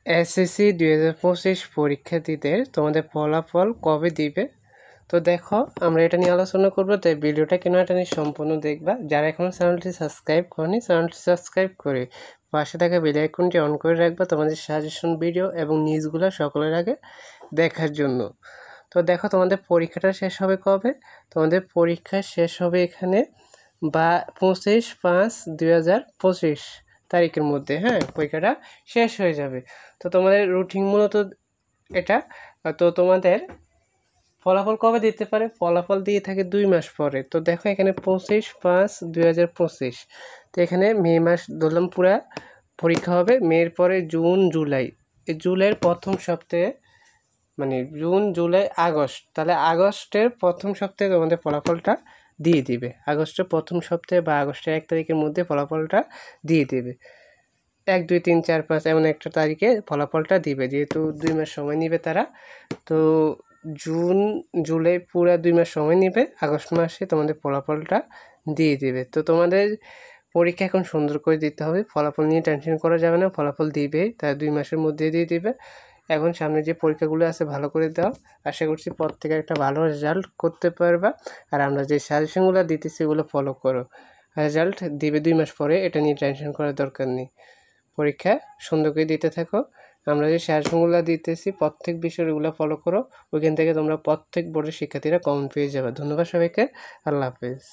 SSC 2025 পরীক্ষার্থীদের তোমাদের ফলাফল কবে দিবে? তো দেখো, আমরা এটা নিয়ে আলোচনা করবো, তাই ভিডিওটা কেন এটা নিয়ে সম্পূর্ণ দেখবা। যারা এখনও চ্যানেলটি সাবস্ক্রাইব করনি, চ্যানেলটি সাবস্ক্রাইব করে পাশে থাকা বেল আইকনটি অন করে রাখবা তোমাদের সাজেশন ভিডিও এবং নিউজগুলো সকলের আগে দেখার জন্য। তো দেখো, তোমাদের পরীক্ষাটা শেষ হবে কবে? তোমাদের পরীক্ষা শেষ হবে এখানে 25/5/2025 তারিখের মধ্যে। হ্যাঁ, পরীক্ষাটা শেষ হয়ে যাবে। তো তোমাদের রুটিন মূলত এটা। তো তোমাদের ফলাফল কবে দিতে পারে? ফলাফল দিয়ে থাকে 2 মাস পরে। তো দেখো, এখানে 25/5/2025। তো এখানে মে মাস ধরলাম পুরা পরীক্ষা হবে। মের পরে জুন জুলাই, এই জুলাইয়ের প্রথম সপ্তাহে, মানে জুন জুলাই আগস্ট, তাহলে আগস্টের প্রথম সপ্তাহে তোমাদের ফলাফলটা দিয়ে দিবে। আগস্টের প্রথম সপ্তাহে বা আগস্টের 1 তারিখের মধ্যে ফলাফলটা দিয়ে দেবে। 1, 2, 3, 4, 5 এমন একটা তারিখে ফলাফলটা দিবে, যেহেতু 2 মাস সময় নেবে তারা। তো জুন জুলাই পুরা 2 মাস সময় নেবে, আগস্ট মাসে তোমাদের ফলাফলটা দিয়ে দেবে। তো তোমাদের পরীক্ষা এখন সুন্দর করে দিতে হবে, ফলাফল নিয়ে টেনশন করা যাবে না, ফলাফল দিবে, তার 2 মাসের মধ্যে দিয়ে দিবে। এখন সামনে যে পরীক্ষাগুলো আছে ভালো করে দাও, আশা করছি পর থেকে একটা ভালো রেজাল্ট করতে পারবা। আর আমরা যে সাজেশনগুলো দিতেছি এগুলো ফলো করো, রেজাল্ট দিবে 2 মাস পরে, এটা নিয়ে টেনশন করার দরকার নেই। পরীক্ষা সুন্দর করে দিতে থাকো। আমরা যে সাজেশনগুলো দিতেছি প্রত্যেক বিষয়গুলো ফলো করো, ওইখান থেকে তোমরা প্রত্যেক বোর্ডের শিক্ষার্থীরা কমন পেয়ে যাবে। ধন্যবাদ সবাইকে, আল্লাহ হাফেজ।